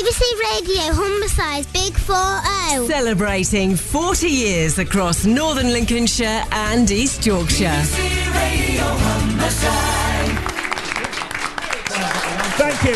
BBC Radio Humberside Big 4-0. Celebrating 40 years across Northern Lincolnshire and East Yorkshire. BBC Radio Humberside. Thank you.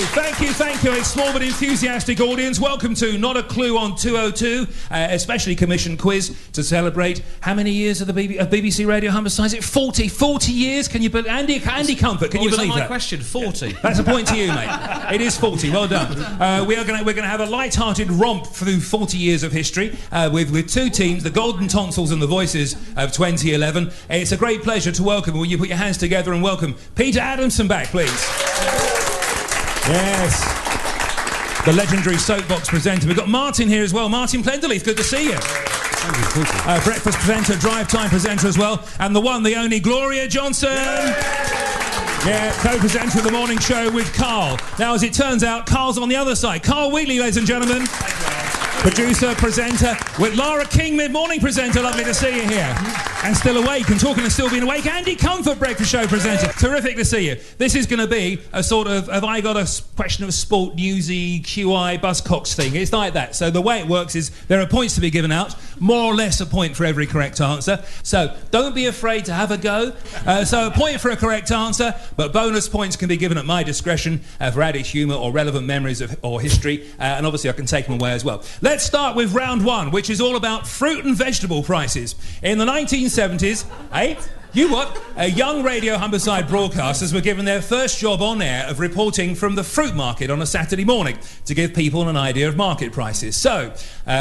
A small but enthusiastic audience. Welcome to Not a Clue on 202, a specially commissioned quiz to celebrate how many years of the BBC Radio Humberside? Is it 40 years? Can you believe? Andy Comfort, can you believe that? My question, 40. That's a point to you, mate. It is 40. Well done. We're going to have a light-hearted romp through 40 years of history with two teams, the Golden Tonsils and the Voices of 2011. It's a great pleasure to welcome. Will you put your hands together and welcome Peter Adamson back, please? Yes, the legendary soapbox presenter. We've got Martin here as well. Martin Plenderleith, good to see you. Thank you. Breakfast presenter, drive time presenter as well. And the one, the only Gloria Johnson. Yeah, co-presenter of the morning show with Carl. Now, as it turns out, Carl's on the other side. Carl Wheatley, ladies and gentlemen. Producer, presenter, with Lara King, mid-morning presenter. Lovely to see you here. And still awake and talking and still being awake. Andy Comfort, breakfast show presenter. Terrific to see you. This is going to be a sort of, have I got a question of sport, newsy, QI, Buzzcocks thing? It's like that. So the way it works is there are points to be given out, more or less a point for every correct answer. So don't be afraid to have a go. So a point for a correct answer, but bonus points can be given at my discretion for added humour or relevant memories or history. And obviously I can take them away as well. Let's start with round one, which is all about fruit and vegetable prices. In the 1970s, young Radio Humberside broadcasters were given their first job on air of reporting from the fruit market on a Saturday morning to give people an idea of market prices. So,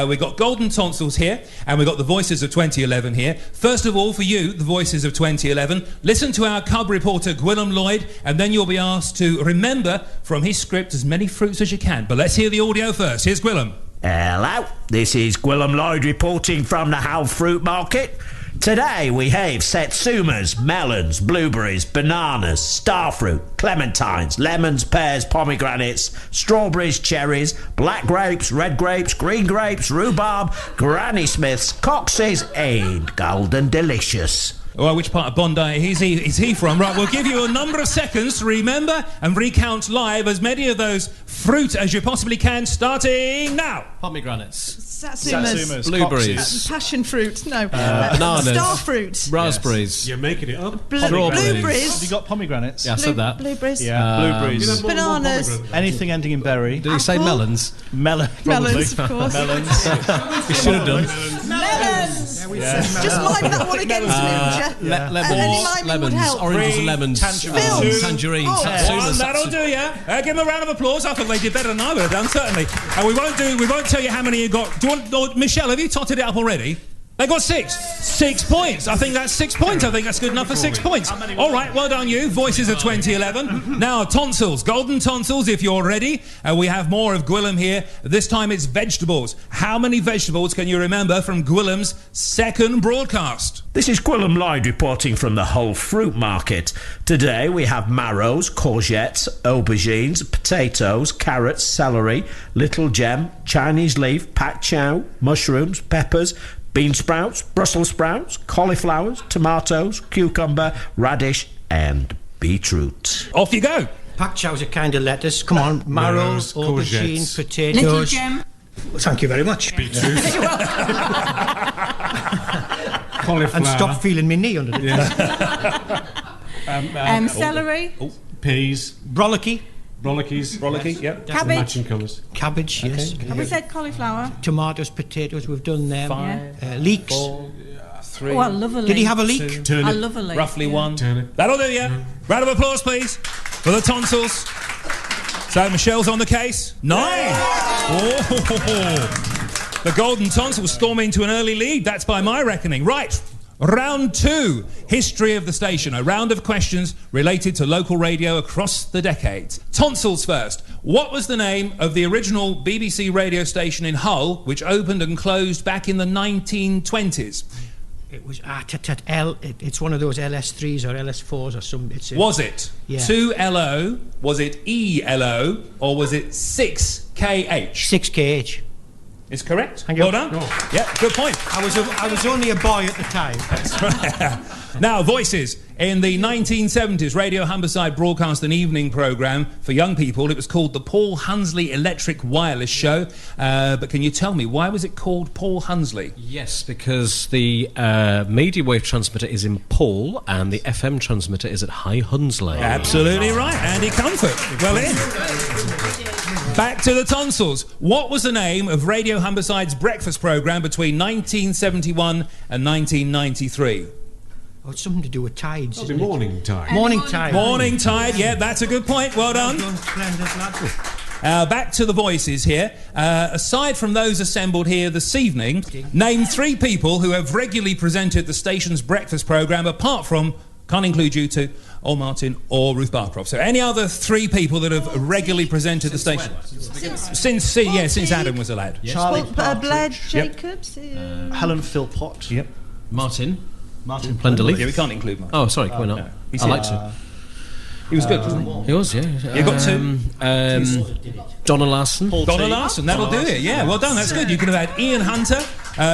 we've got Golden Tonsils here, and we've got the Voices of 2011 here. First of all, for you, the Voices of 2011, listen to our cub reporter, Gwilym Lloyd, and then you'll be asked to remember from his script as many fruits as you can. But let's hear the audio first. Here's Gwilym. Hello, this is Gwilym Lloyd reporting from the Hull Fruit Market. Today we have satsumas, melons, blueberries, bananas, starfruit, clementines, lemons, pears, pomegranates, strawberries, cherries, black grapes, red grapes, green grapes, rhubarb, Granny Smiths, coxes and golden delicious. Well, which part of Bondi is he from? Right, we'll give you a number of seconds to remember and recount live as many of those fruit as you possibly can, starting now. Pomegranates. Satsumas. Blueberries. Passion fruit. No. Bananas. Starfruit. Raspberries. Yes. You're making it up. Blueberries. Have you got pomegranates? Yeah, I said that. Blueberries. Yeah, blueberries. Bananas. Anything ending in berry. Did he say melons? Melons, of course. Melons. He should have done. Melons. Just mime that one again to me, would you? Lemons. Oranges and lemons. Tangerines. Well, that'll do you. Give them a round of applause. I thought they did better than I would have done, certainly. And we won't tell you how many you got. Do you want, Michelle, have you totted it up already? They got 6. 6 points. I think that's 6 points. I think that's good enough for 6 points. All right, well done you. Voices of 2011. Now, tonsils. Golden tonsils, if you're ready. We have more of Gwilym here. This time it's vegetables. How many vegetables can you remember from Gwilym's second broadcast? This is Gwilym Lloyd reporting from the Hull Fruit Market. Today we have marrows, courgettes, aubergines, potatoes, carrots, celery, little gem, Chinese leaf, pat chow, mushrooms, peppers, bean sprouts, Brussels sprouts, cauliflowers, tomatoes, cucumber, radish and beetroot. Off you go. Pak chow's a kind of lettuce. Come on, marrows, aubergine, potatoes. Little gem. Thank you very much. Beetroot. Cauliflower. And stop feeling me knee under it. Celery. Peas. Brolicky. Brolicky, yep. Cabbage. Matching colours. Cabbage, yes. Have we said cauliflower? Tomatoes, potatoes, we've done them. 5, leeks. 4, 3. Oh, I love a leek. Did he have a leek? Turnip. I love a leek. Roughly 1. Turnip. That'll do you. Round of applause, please, for the tonsils. So Michelle's on the case. 9. Oh. The Golden Tonsils storm into an early lead. That's by my reckoning. Right. Round 2, history of the station. A round of questions related to local radio across the decades. Tonsils first. What was the name of the original BBC radio station in Hull, which opened and closed back in the 1920s? It was it's one of those LS3s or LS4s or something. Was it 2LO, was it ELO, or was it 6KH? 6KH. Is correct. Thank you. Well done. Yeah, good point. I was only a boy at the time. That's right. Now, voices. In the 1970s, Radio Humberside broadcast an evening programme for young people. It was called the Paul Hunsley Electric Wireless Show. But can you tell me, why was it called Paul Hunsley? Yes, because the media wave transmitter is in Paul and the FM transmitter is at High Hunsley. Absolutely right. Andy Comfort. Well in. Back to the tonsils. What was the name of Radio Humberside's breakfast programme between 1971 and 1993? Oh, it's something to do with tides. It'll be morning tide. Morning tide. Morning tide, yeah, that's a good point. Well done. Back to the voices here. Aside from those assembled here this evening, name 3 people who have regularly presented the station's breakfast programme, apart from, can't include you two, or Martin, or Ruth Barcroft. So any other 3 people that have regularly presented the station? Since Adam was allowed. Yes. Blair Jacobs. Helen Philpott. Yep. Martin Plenderleith. Yeah, we can't include Martin. Oh, sorry, why not? No. I like to. He was good, wasn't he? He was, yeah. You got 2? Donna Larson. Donna Larson, that'll do it, yeah. Well done, that's good. You could have had Ian Hunter,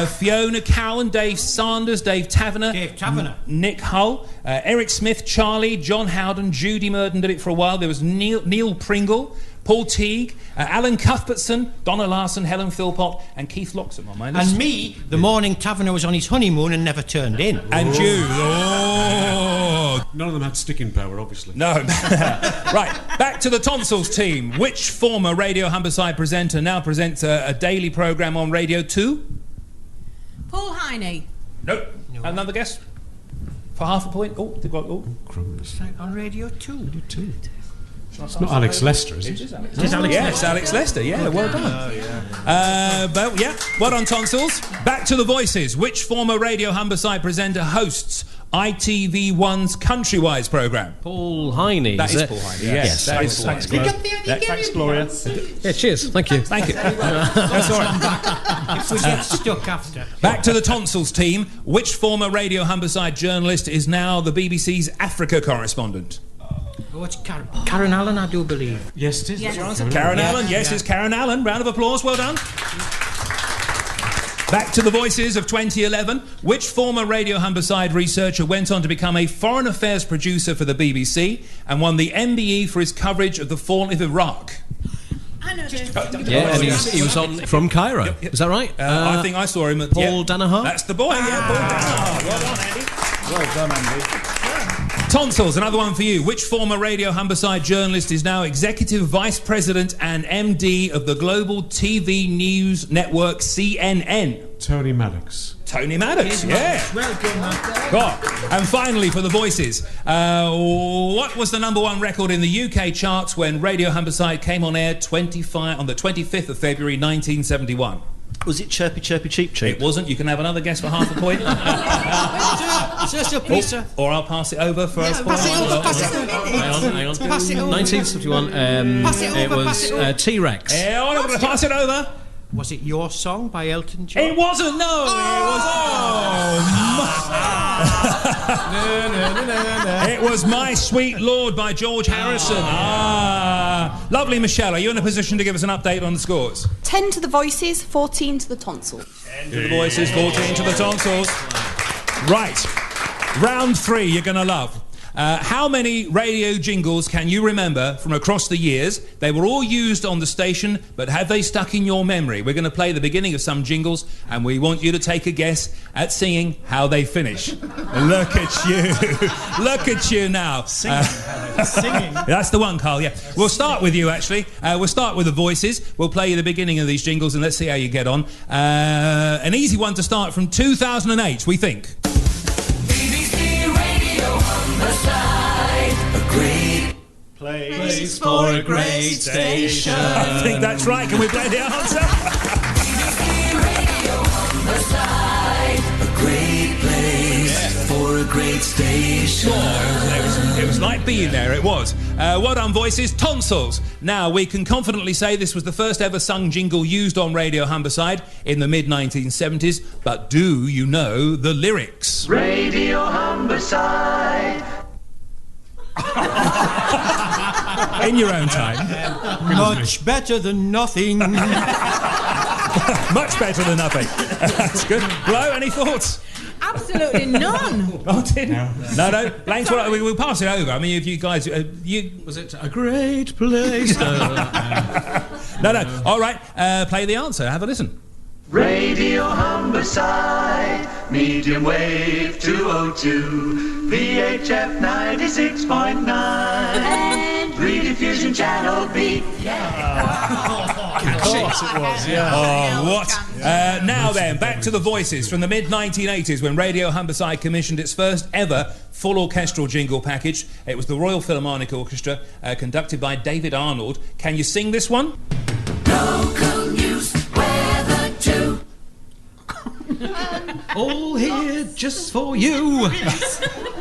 Fiona Cowan, Dave Sanders, Dave Taverner, Nick Hull, Eric Smith, Charlie, John Howden, Judy Murden did it for a while. There was Neil Pringle, Paul Teague, Alan Cuthbertson, Donna Larson, Helen Philpott, and Keith Loxam on my list. And me, the morning taverner, was on his honeymoon and never turned in. And you. Oh. None of them had sticking power, obviously. No. Right, back to the tonsils team. Which former Radio Humberside presenter now presents a daily programme on Radio 2? Paul Heine. Nope. Another guess? For half a point? Oh, they've got... Oh. On Radio 2. It's not Alex Lester, is it? It is Alex Lester. Yes, Alex Lester, yeah, well done. But yeah, well done, tonsils. Back to the voices. Which former Radio Humberside presenter hosts ITV1's Countrywise programme? Paul Heine. That is Paul Heine, yes. Thanks, Gloria. Thanks, Gloria. Yeah, cheers. Thank you. Thank you. That's all right. If we get stuck after. Back to the tonsils team. Which former Radio Humberside journalist is now the BBC's Africa correspondent? Oh, it's Karen Allen, I do believe. Yes, it is. Yes. Karen Allen, yes, it's Karen Allen. Round of applause, well done. Back to the voices of 2011. Which former Radio Humberside researcher went on to become a foreign affairs producer for the BBC and won the MBE for his coverage of the fall of Iraq? I know this. Yeah, and he was on from Cairo. Yep. Is that right? I think I saw him at... Paul Danaher? That's the boy, yeah, Paul Danaher. Well done, Andy. Well done, Andy. Tonsils, another one for you. Which former Radio Humberside journalist is now Executive Vice President and MD of the global TV news network CNN? Tony Maddox. Tony Maddox, yeah. Well done, man. God. And finally, for the voices, what was the #1 record in the UK charts when Radio Humberside came on air on the 25th of February 1971? Was it Chirpy Chirpy Cheep Cheep? It wasn't. You can have another guess for half a point. Or I'll pass it over for us. Pass it over. Hang on. Pass it over. 1971. Pass it over, It was pass it over. T-Rex. Yeah, I'm going to pass it over. Was it Your Song by Elton John? It wasn't, no. It was My Sweet Lord by George Harrison. Lovely, Michelle. Are you in a position to give us an update on the scores? 10 to the voices, 14 to the tonsils. 10 to the voices, 14 to the tonsils. Right. Round 3 you're going to love. How many radio jingles can you remember from across the years? They were all used on the station, but have they stuck in your memory? We're going to play the beginning of some jingles, and we want you to take a guess at singing how they finish. Look at you. Look at you now. Singing. That's the one, Carl, yeah. We'll start with you, actually. We'll start with the voices. We'll play you the beginning of these jingles, and let's see how you get on. An easy one to start from 2008, we think. A great Place for a great station. I think that's right. Can we play the answer? a great place for a great station. It was like being there, it was. Well done, voices. Tonsils. Now, we can confidently say this was the first ever sung jingle used on Radio Humberside in the mid-1970s, but do you know the lyrics? Radio Humberside. In your own time. Much better than nothing. Much better than nothing. That's good. Flo, any thoughts? Absolutely none. Martin? No. Lane's all right. We'll pass it over. I mean, if you guys... Was it a great place? No. All right. Play the answer. Have a listen. Radio Humberside, medium wave 202, VHF 96.9, and rediffusion channel B. Of course it was, yeah. Oh, what? Now then, back to the voices from the mid-1980s when Radio Humberside commissioned its first ever full orchestral jingle package. It was the Royal Philharmonic Orchestra, conducted by David Arnold. Can you sing this one? Local news, weather too. All here just for you.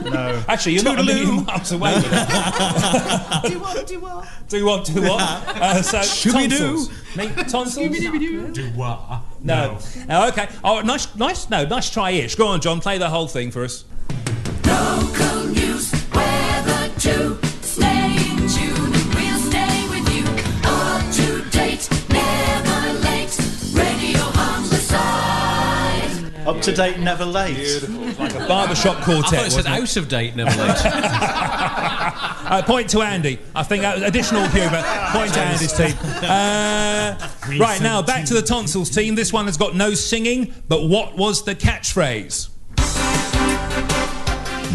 No. Actually, you're not a million miles away with it. Do what? Do what? So, tonsils. Tonsils? Do what? No. Okay. Oh, nice try-ish. Go on, John, play the whole thing for us. Local news, weather too. Stay in tune, we'll stay with you. Up to date, never late. Radio Humberside. Up to date, never late. Like a barbershop quartet. I thought it said out of date, never late. Point to Andy. I think additional humour. Point to Andy's team. Right, now back to the tonsils team. This one has got no singing, but what was the catchphrase?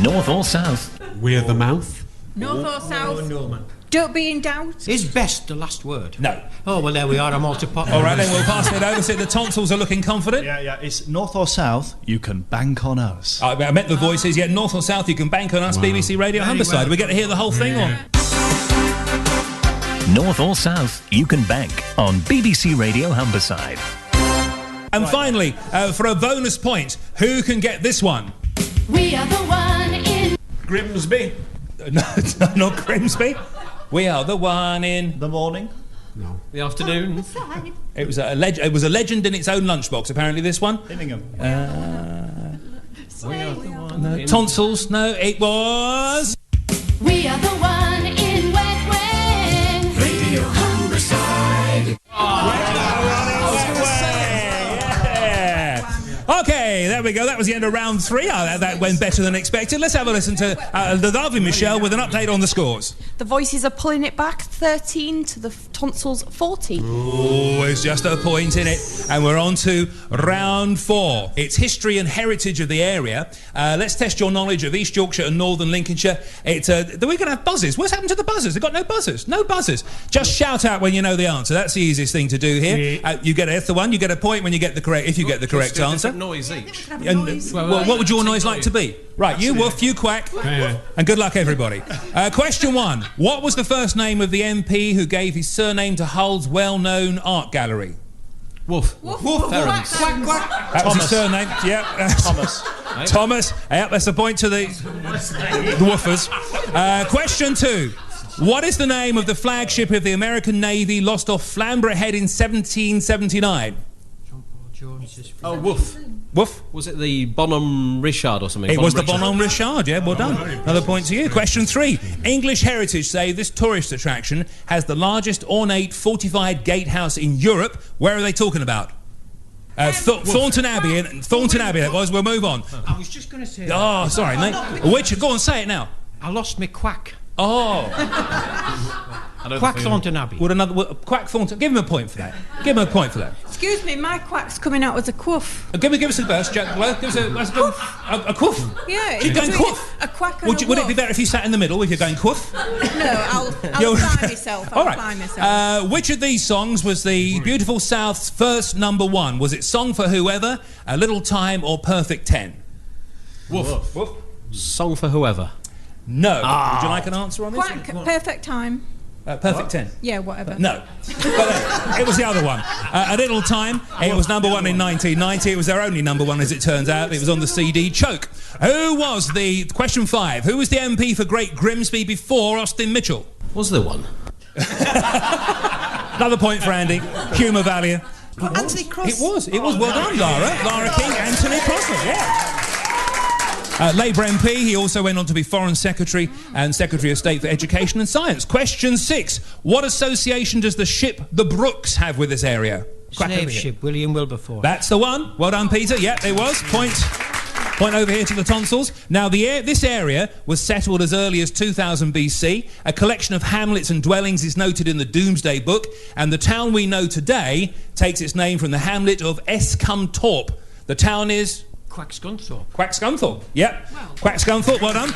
North or south? We're the mouth. North or south? No, man. Don't be in doubt. Is best the last word? No. Oh, well, there we are. I'm all to pot. All right, then we'll pass it over. So the tonsils are looking confident. Yeah. It's north or south, you can bank on us. I meant the voices. Yeah, north or south, you can bank on us. Wow. BBC Radio Humberside. well. We get to hear the whole thing on. North or south, you can bank on BBC Radio Humberside. And finally, for a bonus point, who can get this one? We are the one in Grimsby. No, not Grimsby. We are the one in The morning. No. The afternoon. It was a legend in its own lunchbox. Apparently, this one. Illingham. We are the one. Tonsils. No, it was. We are the one in Wet Wing. Radio Humberside. Okay, there we go. That was the end of round 3. That went better than expected. Let's have a listen to the lovely Michelle with an update on the scores. The voices are pulling it back 13 to the tonsils 14. Oh, it's just a point in it. And we're on to round 4. It's history and heritage of the area. Let's test your knowledge of East Yorkshire and Northern Lincolnshire. We're going to have buzzers. What's happened to the buzzers? They've got no buzzers. No buzzers. Just shout out when you know the answer. That's the easiest thing to do here. You get the one. You get a point when you get the correct. If you get the correct answer. Noise each. And, what would your noise like to be? Right, you woof, you quack, and good luck, everybody. Question 1. What was the first name of the MP who gave his surname to Hull's well-known art gallery? Woof. Ference. That was his surname. Yep. Thomas. Thomas. Yep, that's a point to the woofers. Question 2. What is the name of the flagship of the American Navy lost off Flamborough Head in 1779? Oh, woof. Woof. Was it the Bonhomme Richard or something? It was the Bonhomme Richard, yeah, well done. Another point to you. Question 3. English Heritage say this tourist attraction has the largest ornate fortified gatehouse in Europe. Where are they talking about? Thornton Abbey. Thornton Abbey, that was. We'll move on. I was just going to say... Oh, sorry, mate. Which? Go on, say it now. I lost my quack. Oh. Quack Thornton Abbey. Quack Thornton. Give him a point for that. Give him a point for that. Excuse me, my quack's coming out as a quoof. Give us a burst, Jack. Give us a quoof. Yeah, You're going quoof. A quack and Would it be better if you sat in the middle if you're going quoof? No, I'll climb myself. All right. Which of these songs was the Beautiful South's first #1? Was it Song for Whoever, A Little Time, or Perfect 10? Woof. Woof. Song for Whoever. No. Would you like an answer on this? Quack, Perfect Time. Perfect 10. Yeah, whatever. No. But it was the other one. A Little Time. It was #1 in 1990. It was their only #1, as it turns out. It was on the CD Choke. Question 5. Who was the MP for Great Grimsby before Austin Mitchell? Was there one? Another point for Andy. Humour value. Anthony Cross. It was. Well done, Lara. Lara King, Anthony Crossland, yeah. Labour MP, he also went on to be Foreign Secretary and Secretary of State for Education and Science. Question 6. What association does the ship the Brooks have with this area? Slave ship, William Wilberforce. That's the one. Well done, Peter. Yep, it was. Point Point over here to the tonsils. Now, this area was settled as early as 2000 BC. A collection of hamlets and dwellings is noted in the Domesday Book, and the town we know today takes its name from the hamlet of Escumthorpe. The town is... Quackscunthorpe. Quackscunthorpe, yep. Wow. Quackscunthorpe, well done.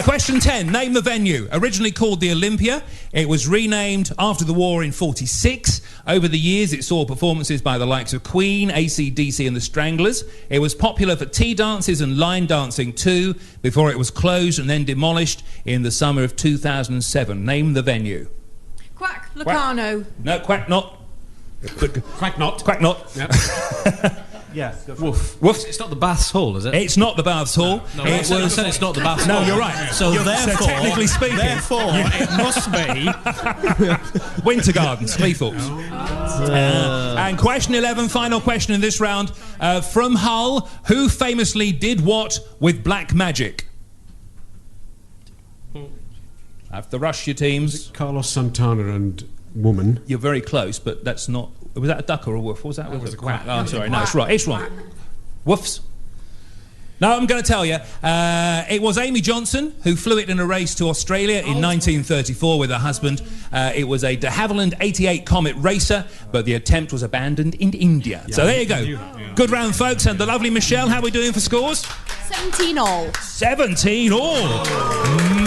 Question 10. Name the venue. Originally called the Olympia, it was renamed after the war in 46. Over the years, it saw performances by the likes of Queen, AC/DC and the Stranglers. It was popular for tea dances and line dancing too, before it was closed and then demolished in the summer of 2007. Name the venue. Quack Locarno. No, Quack not. Quack not. Quack not. Yep. Yeah. Woof. It's not the Baths Hall, is it? It's not the Baths Hall. No, I said it's not the Baths Hall. No, you're right. So therefore, technically speaking, it must be Winter Gardens, Cleethorpes. And question 11, final question in this round. From Hull, who famously did what with black magic? Have to rush your teams. Carlos Santana and Woman. You're very close, but that's not... Was that a duck or a woof? What was that? That was a quack. Oh, sorry. No, it's right. It's wrong. Woofs. No, I'm going to tell you. It was Amy Johnson who flew it in a race to Australia in 1934 with her husband. It was a de Havilland 88 Comet racer, but the attempt was abandoned in India. Yeah, so there you go. Good round, folks. And the lovely Michelle, how are we doing for scores? 17 all. 17 all.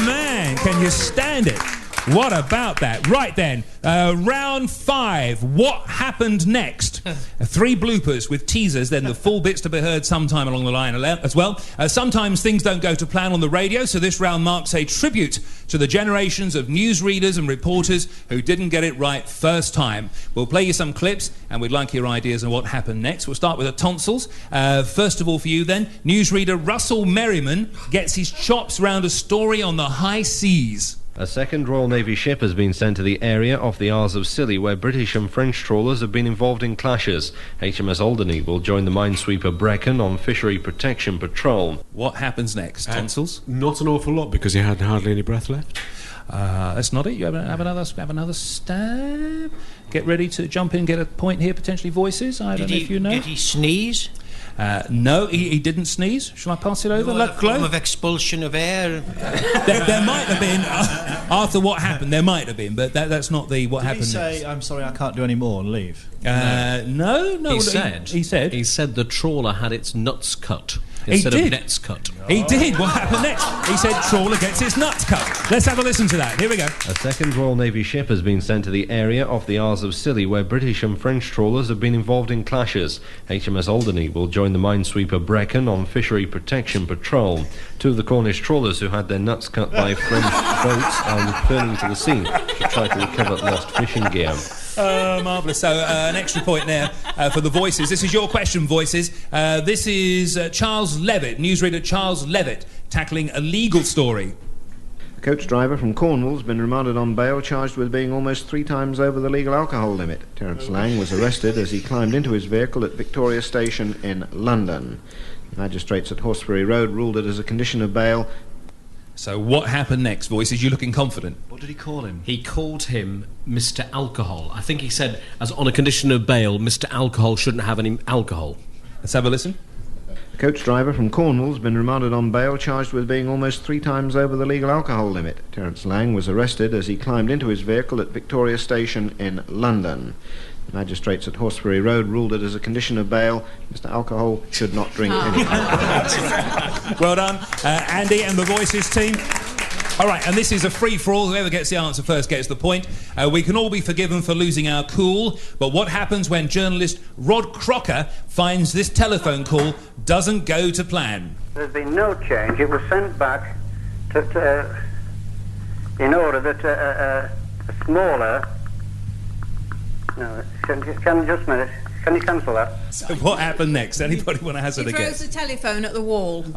Man, can you stand it? What about that? Right then, round 5. What happened next? 3 bloopers with teasers, then the full bits to be heard sometime along the line as well. Sometimes things don't go to plan on the radio, so this round marks a tribute to the generations of newsreaders and reporters who didn't get it right first time. We'll play you some clips, and we'd like your ideas on what happened next. We'll start with the tonsils. First of all for you then, newsreader Russell Merriman gets his chops round a story on the high seas. A second Royal Navy ship has been sent to the area off the Isles of Scilly where British and French trawlers have been involved in clashes. HMS Alderney will join the minesweeper Brecon on fishery protection patrol. What happens next, tonsils? Not an awful lot because he had hardly any breath left. That's not it. You have another stab. Get ready to jump in, get a point here, potentially voices. I don't know if you know. Did he sneeze? No, he didn't sneeze. Shall I pass it over? A form of expulsion of air. there might have been, after what happened, there might have been, but that's not what happened. Did he say, I'm sorry, I can't do any more and leave? No. He said the trawler had its nuts cut. Instead of nets cut. He did. What happened next? He said trawler gets its nuts cut. Let's have a listen to that. Here we go. A second Royal Navy ship has been sent to the area off the Isles of Scilly where British and French trawlers have been involved in clashes. HMS Alderney will join the minesweeper Brecon on fishery protection patrol. 2 of the Cornish trawlers who had their nuts cut by French boats are returning to the scene to try to recover lost fishing gear. Marvellous. So an extra point there for the voices. This is your question, voices. This is Charles Levitt, newsreader Charles Levitt, tackling a legal story. A coach driver from Cornwall has been remanded on bail, charged with being almost 3 times over the legal alcohol limit. Terence Lang was arrested as he climbed into his vehicle at Victoria Station in London. Magistrates at Horseferry Road ruled it as a condition of bail. So what happened next, voices? You looking confident? What did he call him? He called him Mr. Alcohol. I think he said, as on a condition of bail, Mr. Alcohol shouldn't have any alcohol. Let's have a listen. A coach driver from Cornwall has been remanded on bail, charged with being almost 3 times over the legal alcohol limit. Terence Lang was arrested as he climbed into his vehicle at Victoria Station in London. The magistrates at Horseferry Road ruled it as a condition of bail. Mr. Alcohol should not drink any alcohol. Well done, Andy and the Voices team. All right, and this is a free-for-all. Whoever gets the answer first gets the point. We can all be forgiven for losing our cool, but what happens when journalist Rod Crocker finds this telephone call doesn't go to plan? There's been no change. It was sent back in order that a smaller... No, just a minute. Can you cancel that? So what happened next? Anybody want to hazard a guess? He throws the telephone at the wall. Do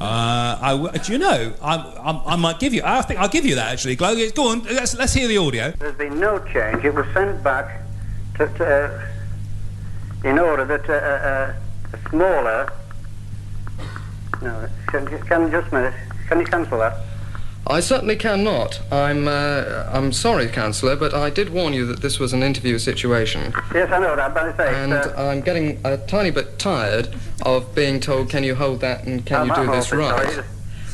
you know? I might give you. I think I'll give you that actually. Go on. Let's hear the audio. There's been no change. It was sent back in order that a smaller. No, just a minute. Can you cancel that? I certainly cannot. I'm sorry, Councillor, but I did warn you that this was an interview situation. Yes, I know that, but I say... And I'm getting a tiny bit tired of being told, can you hold that and can you do this right?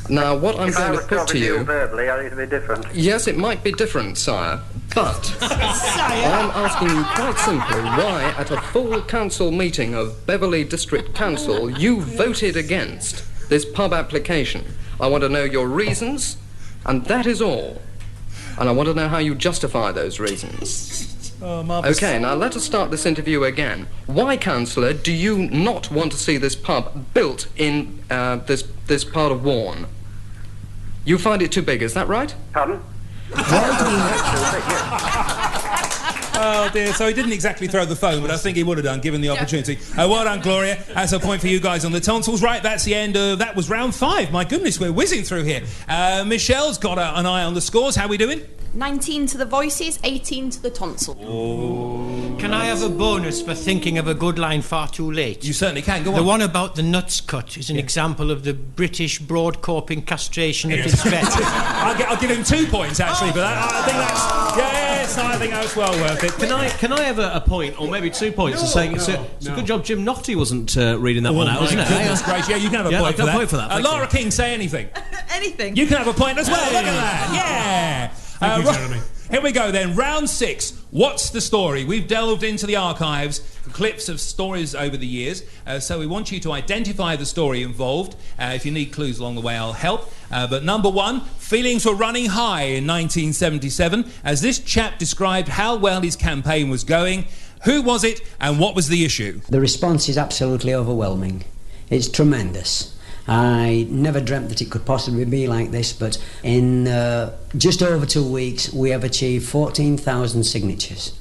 Now, what I'm going to put to you... verbally, I think it'll be different. Yes, it might be different, sire, but I'm asking you quite simply why, at a full council meeting of Beverley District Council, you voted against this pub application. I want to know your reasons, and that is all. And I want to know how you justify those reasons. Oh, marvellous. OK, now let us start this interview again. Why, Councillor, do you not want to see this pub built in this part of Warne? You find it too big, is that right? Pardon? Oh dear, so he didn't exactly throw the phone, but I think he would have done, given the opportunity. Well done, Gloria. That's a point for you guys on the tonsils. Right, that's the end of... That was round 5. My goodness, we're whizzing through here. Michelle's got an eye on the scores. How are we doing? 19 to the voices, 18 to the tonsil. Can I have a bonus for thinking of a good line far too late? You certainly can, go on. The one about the nuts cut is an example of the British broad-corping castration of its vet. I'll give him 2 points, actually, for that. I think that's... Yes, I think that's well worth it. Can I have a point, or maybe 2 points, for saying it's a good job Jim Notty wasn't reading that one out, wasn't it? Goodness gracious, yeah, you can have a point for that. Point for that. Lara King, say anything. Anything. You can have a point as well, look at that. Yeah. Thank you, Jeremy. Here we go then, round 6. What's the story? We've delved into the archives for clips of stories over the years, so we want you to identify the story involved. If you need clues along the way, I'll help. But number 1, feelings were running high in 1977 as this chap described how well his campaign was going. Who was it and what was the issue? The response is absolutely overwhelming. It's tremendous. I never dreamt that it could possibly be like this, but in just over 2 weeks we have achieved 14,000 signatures.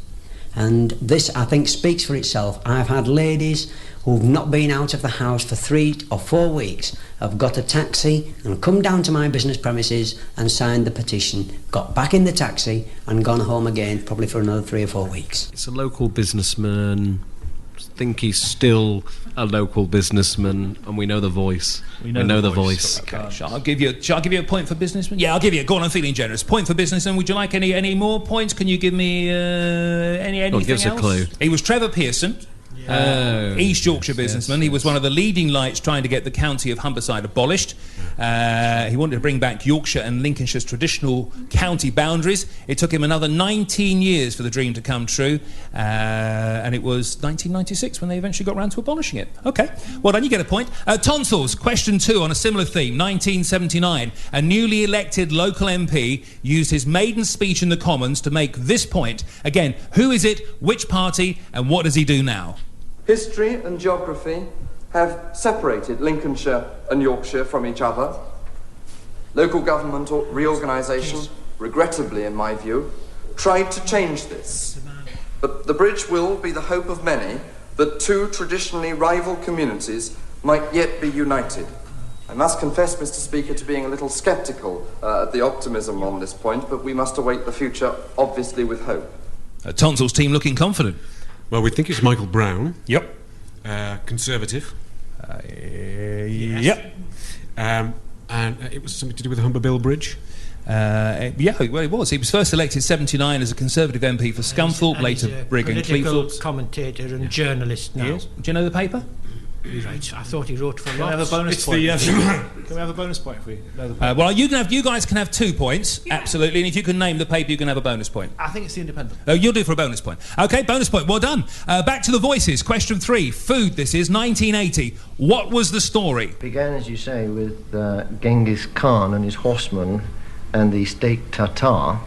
And this, I think, speaks for itself. I've had ladies who've not been out of the house for 3 or 4 weeks, have got a taxi and come down to my business premises and signed the petition, got back in the taxi and gone home again, probably for another 3 or 4 weeks. It's a local businessman. I think he's still a local businessman, and we know the voice. We know the voice. Okay, shall I give you a point for businessman? Yeah, I'll give you. Go on, I'm feeling generous. Point for businessman. Would you like any more points? Can you give me anything give us else? a clue. He was Trevor Pearson. East Yorkshire businessman. He was one of the leading lights trying to get the county of Humberside abolished. He wanted to bring back Yorkshire and Lincolnshire's traditional county boundaries. It took him another 19 years for the dream to come true, and it was 1996 when they eventually got round to abolishing it. Okay, well done, you get a point. Tonsils, question 2 on a similar theme. 1979, a newly elected local MP used his maiden speech in the Commons to make this point. Again, who is it, which party, and what does he do now? History and geography have separated Lincolnshire and Yorkshire from each other. Local government reorganisation, regrettably in my view, tried to change this. But the bridge will be the hope of many that 2 traditionally rival communities might yet be united. I must confess, Mr. Speaker, to being a little sceptical at the optimism on this point, but we must await the future, obviously, with hope. Tonsils team looking confident. Well, we think it's Michael Brown. Yep. Conservative. Yep. And it was something to do with the Humber Bill Bridge. Yeah, well, it was. He was first elected 79 as a Conservative MP for Scunthorpe, later Brigg and Cleethorpes. Commentator and journalist now. Yes. Do you know the paper? Right, I thought he wrote for Can we have a bonus point? Can we have a bonus point if we know the paper? Well, you guys can have 2 points, absolutely, and if you can name the paper, you can have a bonus point. I think it's the Independent. Oh, you'll do it for a bonus point. Okay, bonus point, well done. Back to the voices, question 3. Food, this is, 1980. What was the story? Began, as you say, with Genghis Khan and his horsemen and the steak tartare,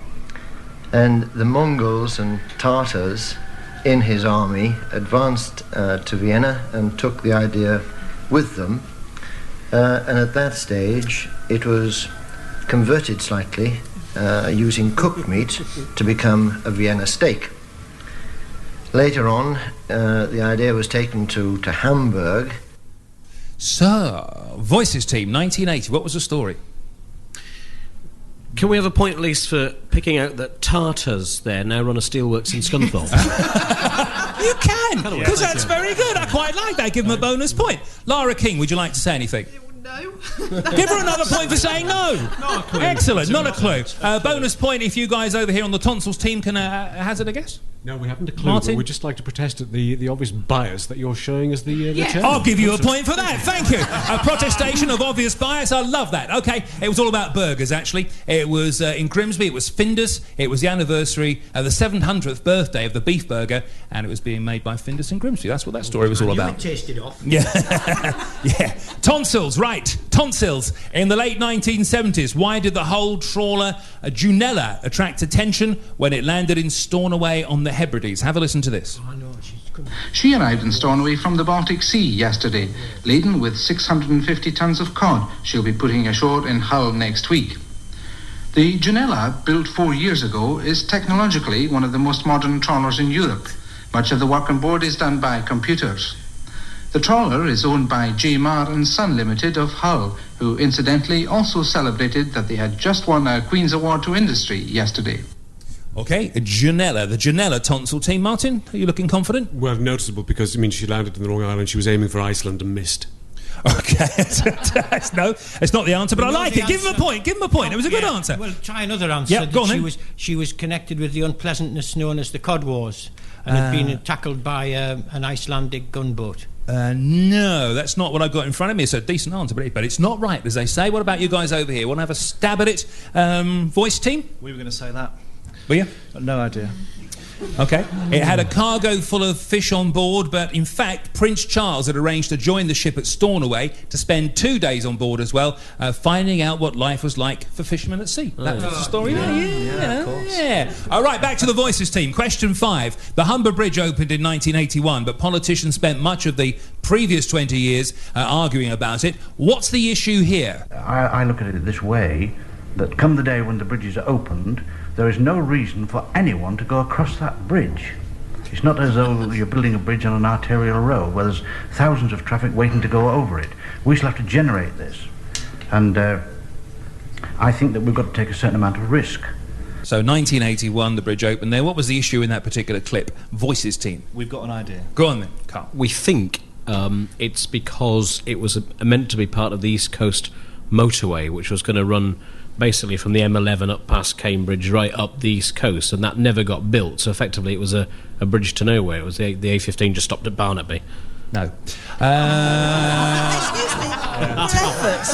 and the Mongols and Tartars in his army advanced to Vienna and took the idea with them, and at that stage it was converted slightly using cooked meat to become a Vienna steak. Later on the idea was taken to Hamburg. So, Voices team, 1980, what was the story? Can we have a point at least for picking out that Tartars there now run a steelworks in Scunthorpe? You can, because that's very good. I quite like that. Give them a bonus point. Lara King, would you like to say anything? No. Give her another point for saying no. Not a clue. Excellent, not a clue. Bonus point if you guys over here on the tonsils team can hazard a guess. No, we haven't a clue. Martin? But we'd just like to protest at the obvious bias that you're showing as the chair. I'll give you a point for that. Thank you. A protestation of obvious bias. I love that. Okay, it was all about burgers, actually. It was in Grimsby. It was Findus. It was the anniversary, the 700th birthday of the beef burger, and it was being made by Findus in Grimsby. That's what that story was all about. Tasted off. Yeah. Yeah. Tonsils, right. Tonsils. In the late 1970s, why did the whole trawler Junella attract attention when it landed in Stornoway on the Hebrides? Have a listen to this. She arrived in Stornoway from the Baltic Sea yesterday, laden with 650 tons of cod she'll be putting ashore in Hull next week. The Junella, built 4 years ago, is technologically one of the most modern trawlers in Europe. Much of the work on board is done by computers. The trawler is owned by J. Marr and Son Limited of Hull, who incidentally also celebrated that they had just won a Queen's Award to Industry yesterday. Okay, Junella, the Junella tonsil team. Martin, are you looking confident? Well, noticeable because, she landed in the wrong island. She was aiming for Iceland and missed. Okay, no, it's not the answer, but I like it. Give him a point. Give him a point. It was a good answer. Well, try another answer. Yeah, go on then. She was connected with the unpleasantness known as the Cod Wars, and had been tackled by an Icelandic gunboat. No, that's not what I've got in front of me. It's a decent answer, but it's not right, as they say. What about you guys over here? Want to have a stab at it? Voice team? We were going to say that. Were you? No idea. Okay. It had a cargo full of fish on board, but in fact, Prince Charles had arranged to join the ship at Stornoway to spend 2 days on board as well, finding out what life was like for fishermen at sea. That was the story there. Yeah, of course. Yeah. All right, back to the Voices team. Question 5. The Humber Bridge opened in 1981, but politicians spent much of the previous 20 years arguing about it. What's the issue here? I look at it this way, that come the day when the bridges are opened, there is no reason for anyone to go across that bridge. It's not as though you're building a bridge on an arterial road where there's thousands of traffic waiting to go over it. We shall have to generate this. And I think that we've got to take a certain amount of risk. So 1981, the bridge opened there. What was the issue in that particular clip? Voices team. We've got an idea. Go on then, Carl. We think it's because it was meant to be part of the East Coast motorway, which was going to run basically from the M11 up past Cambridge right up the East Coast, and that never got built, so effectively it was a bridge to nowhere. It was the A15 just stopped at Barnaby. No. Excuse me.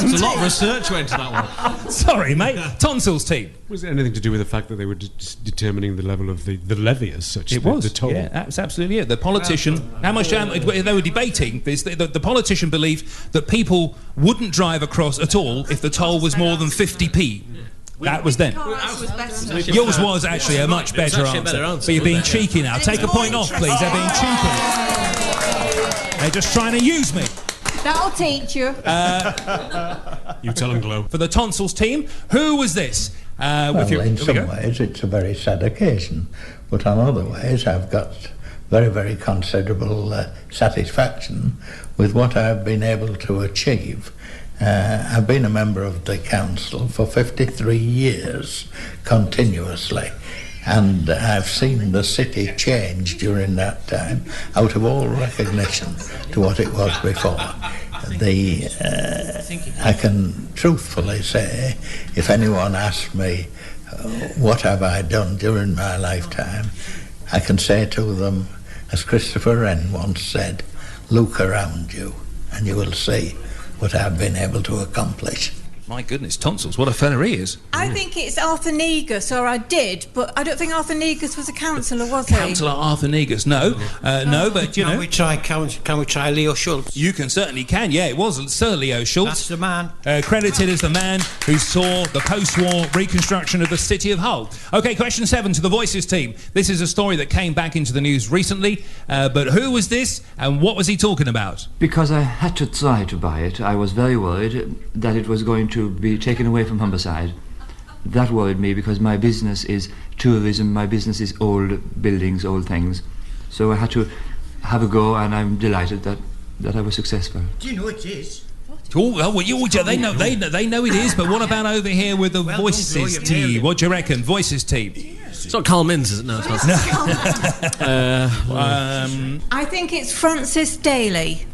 There's a lot of research went into that one. Sorry, mate. Tonsils team. Was it anything to do with the fact that they were determining the level of the levy as such? It was. The toll. Yeah, that's absolutely it. The politician, how much they were debating this, the politician believed that people wouldn't drive across at all if the toll was more than 50p. That was then. Yours was actually a much better answer. But you're being cheeky now. Take a point off, please. They're being cheeky. They're just trying to use me. That'll teach you. You tell them, Glow. For the Tonsils team, who was this? In some ways it's a very sad occasion, but on other ways I've got very, very considerable satisfaction with what I've been able to achieve. I've been a member of the council for 53 years continuously, and I've seen the city change during that time out of all recognition to what it was before. I can truthfully say, if anyone asks me what have I done during my lifetime, I can say to them, as Christopher Wren once said, look around you and you will see what I've been able to accomplish. My goodness, Tonsils, what a fella he is. I think it's Arthur Negus, or I did, but I don't think Arthur Negus was a councillor, was he? Councillor Arthur Negus, no, but you know. Can we try Leo Schultz? You can certainly can, yeah, it was Sir Leo Schultz. That's the man. Credited as the man who saw the post-war reconstruction of the city of Hull. Okay, question 7 to the Voices team. This is a story that came back into the news recently, but who was this and what was he talking about? Because I had to try to buy it, I was very worried that it was going to be taken away from Humberside. That worried me because my business is tourism, my business is old buildings, old things. So I had to have a go, and I'm delighted that I was successful. Do you know it is? Oh, well, they know it is, but what about over here with the Voices team? What do you reckon? Voices team. It's not Carl Minns, is it? No, it's not. I think it's Francis Daly.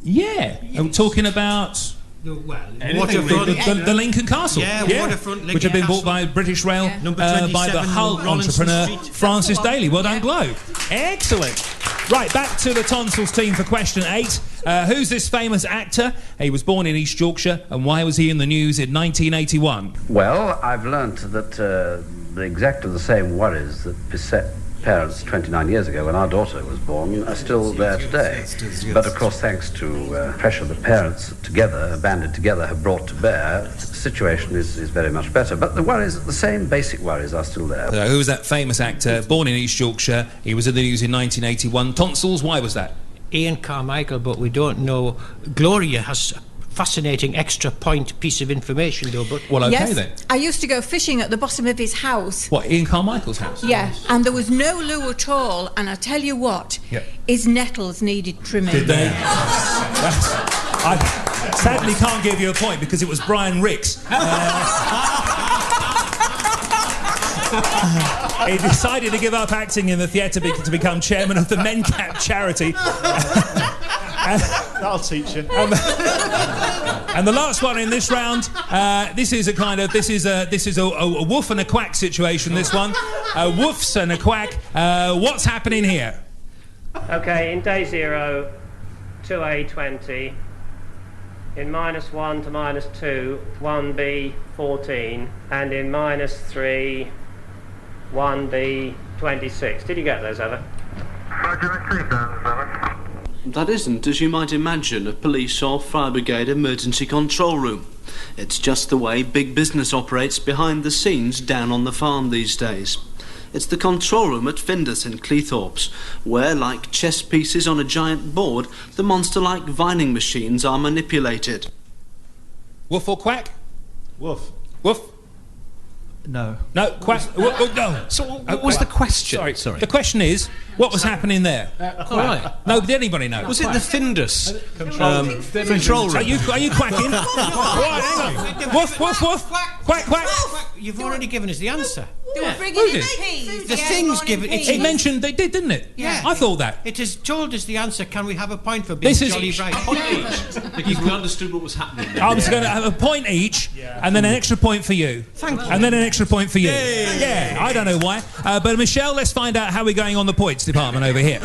Yeah. I'm talking about... The The Lincoln Castle. Waterfront which had been bought by British Rail by the Hull entrepreneur Francis Daly. Well done, Globe. Excellent. Right, back to the Tonsils team for question 8. Who's this famous actor? He was born in East Yorkshire, and why was he in the news in 1981? Well, I've learnt that exactly the same worries that beset parents 29 years ago when our daughter was born are still there today. But of course, thanks to pressure the parents banded together, have brought to bear, the situation is very much better. But the worries, the same basic worries are still there. Who was that famous actor, born in East Yorkshire? He was in the news in 1981. Tonsils, why was that? Ian Carmichael, but we don't know. Gloria has a fascinating extra point piece of information, though. But well, okay yes, then. I used to go fishing at the bottom of his house. What, Ian Carmichael's house? Yeah, and there was no loo at all. And I tell you what, his nettles needed trimming. Did they? I sadly can't give you a point because it was Brian Ricks. He decided to give up acting in the theatre to become chairman of the MenCap charity. That'll teach you. And the last one in this round, this is a woof and a quack situation. This one, woofs and a quack. What's happening here? Okay, in day 0, 2A20. In -1 to -2, 1B14, and in -3, 1B26. Did you get those, Ever? That isn't, as you might imagine, a police or fire brigade emergency control room. It's just the way big business operates behind the scenes down on the farm these days. It's the control room at Findus in Cleethorpes, where, like chess pieces on a giant board, the monster-like vining machines are manipulated. Woof or quack? Woof. Woof? No. No, quack. No. So what was the question? Sorry. The question is, what was happening there? All right. No, did anybody know? Was it the Findus control room? Are you quacking? Right, hang on. Woof, woof, woof. Quack, quack. You've already given us the answer. They were bringing Who in did? peas. The thing's given. It mentioned they did, didn't it? Yeah. I thought that. It has told us the answer. Can we have a point for being This is- jolly right? Because we understood what was happening there. I was going to have a point each, and then an extra point for you. Thank you. And then an extra point for you. Yeah, I don't know why. But Michelle, let's find out how we're going on the points department over here.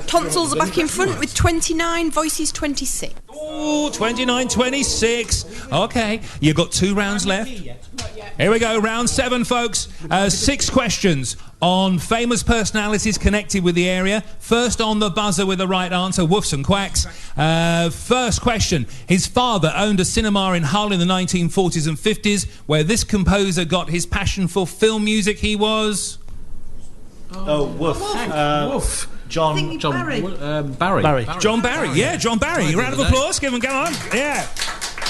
Tonsils are back in front with 29, voices 26. Oh, 29-26. Okay, you've got 2 rounds left. Here we go, round 7, folks. 6 questions on famous personalities connected with the area. First on the buzzer with the right answer, woofs and quacks. First question. His father owned a cinema in Hull in the 1940s and 50s, where this composer got his passion for film music. He was... Oh, woof. Woof. John Barry. Barry. John Barry. Yeah, John Barry. Round of applause. Give him, go on. Yeah.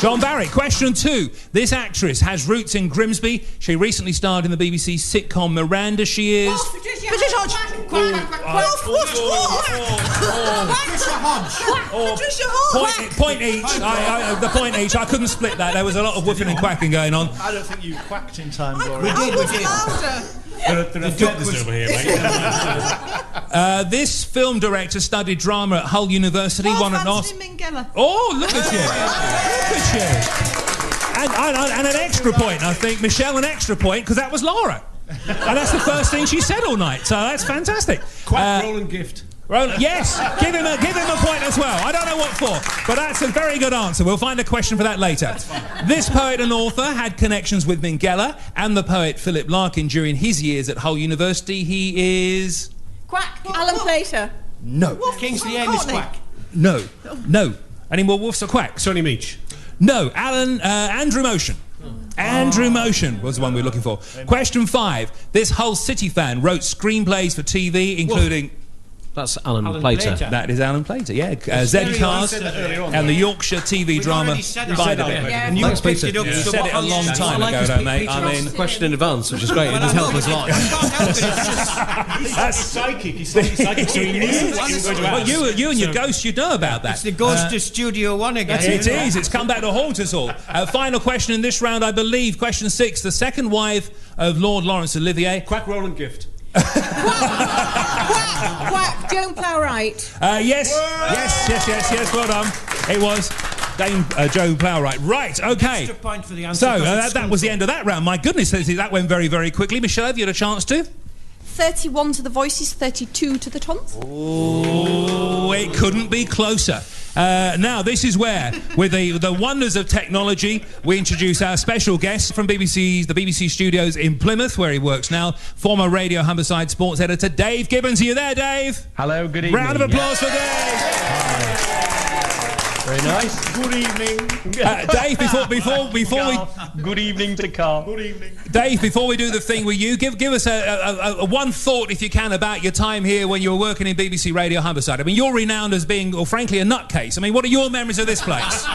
John Barry. Question 2. This actress has roots in Grimsby. She recently starred in the BBC sitcom Miranda. She is... Patricia Hodge. Patricia Hodge. Point each. The point each. I couldn't split that. There was a lot of woofing and quacking going on. I don't think you quacked in time, Gloria. We did. There are feathers over here, mate. This film director studied drama at Hull University. Won an Oscar. Oh, look at you! Look at you! And an extra point, I think, Michelle. An extra point because that was Lara, and that's the first thing she said all night. So that's fantastic. Quack, Roland Gift. Yes, give him a point as well. I don't know what for, but that's a very good answer. We'll find a question for that later. This poet and author had connections with McGill and the poet Philip Larkin during his years at Hull University. He is... Quack. Alan Plater. No. Kingsley Amis quack. No. Any more woofs or quacks? Sonny Meach. No. Andrew Motion. Andrew Motion was the one we were looking for. Question 5. This Hull City fan wrote screenplays for TV, including... That's Alan Plater. That is Alan Plater, yeah. Z-Cars and the Yorkshire TV drama Spider-Man. And you picked it up. You said it a long time ago, though, mate. I mean, the question in advance, which is great. It does help us a lot. That's psychic. He's psychic. So he knew. Well, you and your ghost, you know about that. It's the ghost of Studio One again. It is. It's come back to haunt us all. Final question in this round, I believe. Question 6. The second wife of Lord Lawrence Olivier. Quack, Roland Gift. Whack, Joan Plowright. Yes, well done. It was Dame Joe Plowright. Right, okay. Extra point for the answer. So, that was the end of that round. My goodness, that went very, very quickly. Michelle, have you had a chance to? 31 to the voices, 32 to the tonsils. Oh, it couldn't be closer. Now, this is where, with the wonders of technology, we introduce our special guest from the BBC studios in Plymouth, where he works now, former Radio Humberside sports editor, Dave Gibbins. Are you there, Dave? Hello, good evening. Round of applause for Dave. Very nice. Good evening. Dave, before we... Good evening to Carl. Good evening. Dave, before we do the thing with you, give us a one thought, if you can, about your time here when you were working in BBC Radio Humberside. I mean, you're renowned as being, or frankly, a nutcase. I mean, what are your memories of this place?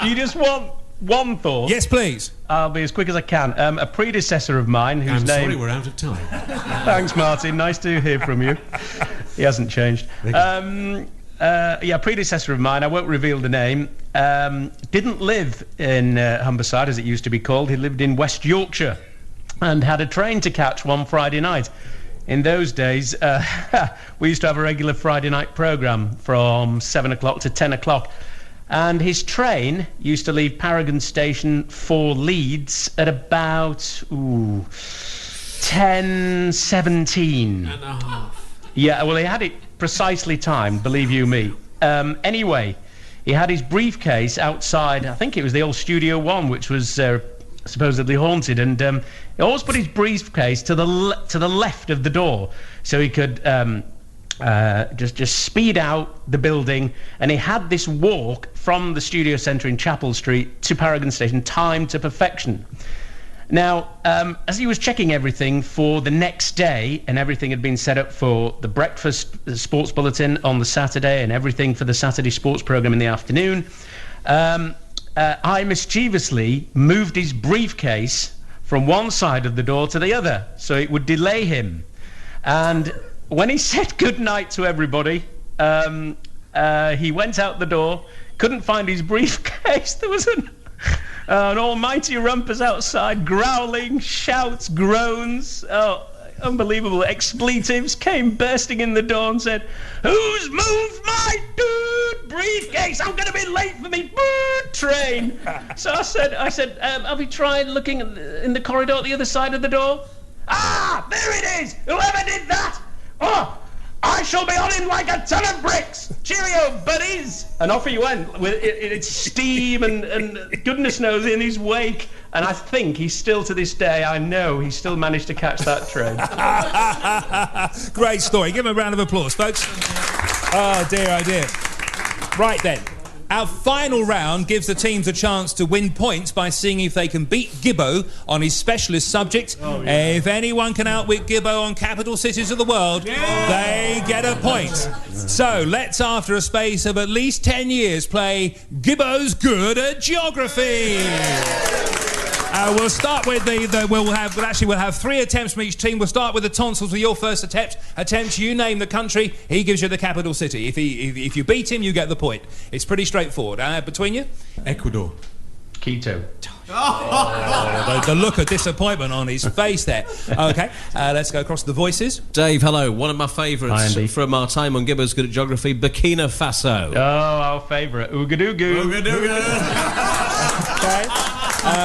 You just want one thought? Yes, please. I'll be as quick as I can. A predecessor of mine, whose name... sorry, we're out of time. Thanks, Martin. Nice to hear from you. He hasn't changed. Predecessor of mine, I won't reveal the name, didn't live in Humberside, as it used to be called. He lived in West Yorkshire and had a train to catch one Friday night. In those days, we used to have a regular Friday night programme from 7 o'clock to 10 o'clock. And his train used to leave Paragon Station for Leeds at about 10:17. And a half. Yeah, well, he had it precisely timed, believe you me. Anyway, he had his briefcase outside, I think it was the old Studio One, which was supposedly haunted, and he always put his briefcase to the left of the door, so he could just speed out the building, and he had this walk from the studio centre in Chapel Street to Paragon Station timed to perfection. Now, as he was checking everything for the next day, and everything had been set up for the breakfast, the sports bulletin on the Saturday, and everything for the Saturday sports programme in the afternoon, I mischievously moved his briefcase from one side of the door to the other, so it would delay him. And when he said goodnight to everybody, he went out the door, couldn't find his briefcase. There was an almighty rumpus outside, growling, shouts, groans, unbelievable expletives, came bursting in the door and said, "Who's moved my briefcase? I'm going to be late for me train." So I said, have you tried looking in the corridor at the other side of the door? Ah, there it is! Whoever did that! Oh, I shall be on him like a ton of bricks! Cheerio, buddies! And off he went with its steam and goodness knows in his wake. And I think he's still, to this day, I know he still managed to catch that train. Great story. Give him a round of applause, folks. Oh dear. Right then. Our final round gives the teams a chance to win points by seeing if they can beat Gibbo on his specialist subject. If anyone can outwit Gibbo on capital cities of the world, they get a point. So let's, after a space of at least 10 years, play Gibbo's Good at Geography. We'll start with we'll have 3 attempts from each team. We'll start with the tonsils with your first attempt. You name the country, he gives you the capital city. If you beat him, you get the point. It's pretty straightforward. Between you? Ecuador. Quito. The look of disappointment on his face there. Okay, let's go across the voices. Dave, hello. One of my favourites from our time on Gibbo's Good at Geography, Burkina Faso. Oh, our favourite. Ouagadougou. Okay.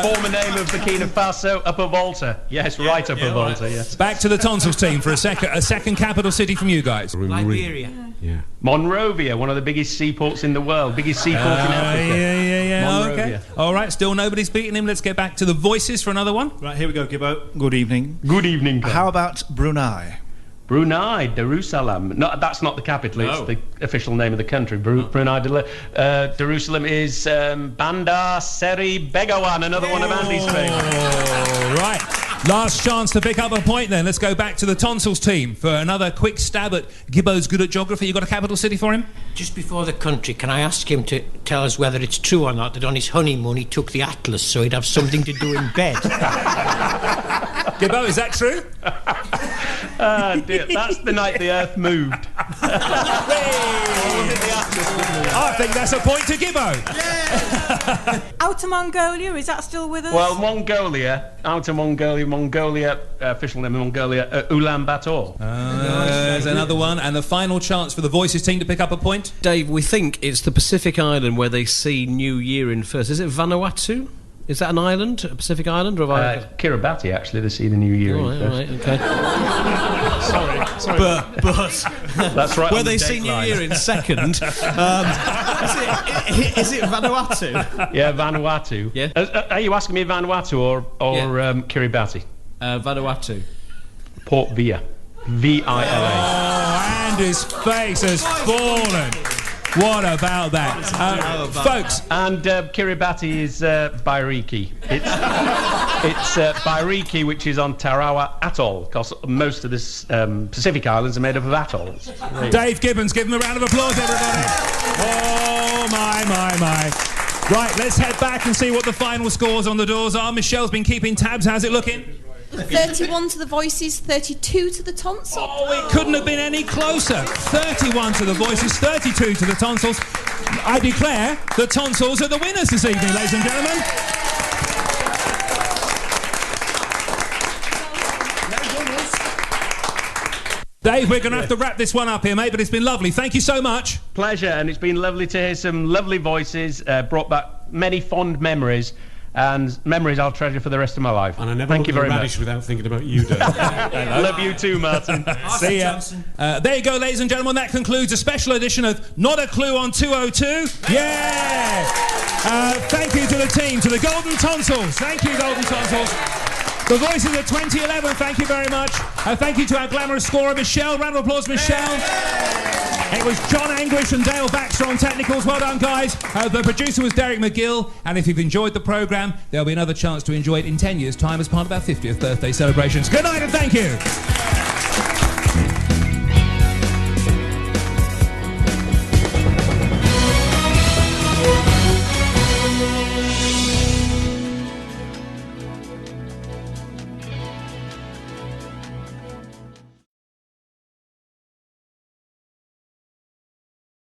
Former name of Burkina Faso, Upper Volta. Yes, right Upper Volta, yes. Back to the tonsils team for a second capital city from you guys. Liberia. Yeah. Monrovia, one of the biggest seaports in the world. Biggest seaport in Africa. Yeah. Monrovia. Okay. All right, still nobody's beaten him. Let's get back to the voices for another one. Right, here we go, Gibbo. Good evening. Good evening, Glenn. How about Brunei? Brunei Darussalam. No, that's not the capital. It's the official name of the country. Brunei Darussalam is Bandar Seri Begawan, another one of Andy's favourites. Right. Last chance to pick up a point then. Let's go back to the tonsils team for another quick stab at Gibbo's Good at Geography. You got a capital city for him? Just before the country, can I ask him to tell us whether it's true or not that on his honeymoon he took the Atlas so he'd have something to do in bed? Gibbo, is that true? Dear, that's the night the Earth moved. I think that's a point to Gibbo. Outer Mongolia, is that still with us? Well, Mongolia, Outer Mongolia, official name of Mongolia, Ulaanbaatar. There's another one, and the final chance for the Voices team to pick up a point. Dave, we think it's the Pacific island where they see New Year in first. Is it Vanuatu? Is that an island, a Pacific island, or have I... Kiribati, actually, they see the New Year in first. Right, okay. Sorry. But that's right. Where they see New Year in second. Is it Vanuatu? Yeah, Vanuatu. Yeah. Are you asking me Vanuatu or Kiribati? Vanuatu. Port Vila. V-I-L-A. Oh, and his face has fallen. What about that? Folks. And Kiribati is Bairiki. It's Bairiki, which is on Tarawa Atoll, because most of the Pacific Islands are made up of atolls. Dave Gibbins, give him a round of applause, everybody. Oh, my. Right, let's head back and see what the final scores on the doors are. Michelle's been keeping tabs. How's it looking? 31 to the Voices, 32 to the Tonsils. Oh, it couldn't have been any closer. 31 to the Voices, 32 to the Tonsils. I declare the Tonsils are the winners this evening, ladies and gentlemen. Dave, we're going to have to wrap this one up here, mate, but it's been lovely. Thank you so much. Pleasure, and it's been lovely to hear some lovely voices, brought back many fond memories. And memories I'll treasure for the rest of my life. And I never Thank you very radish much. without thinking about you, Dave. Love you too, Martin. See ya. There you go, ladies and gentlemen. That concludes a special edition of Not a Clue on 202. Yeah! Thank you to the team, to the Golden Tonsils. Thank you, Golden Tonsils. The Voices of 2011, thank you very much. Thank you to our glamorous scorer, Michelle. Round of applause, Michelle. It was John Anguish and Dale Baxter on technicals. Well done, guys. The producer was Derek McGill. And if you've enjoyed the programme, there'll be another chance to enjoy it in 10 years' time as part of our 50th birthday celebrations. Good night and thank you.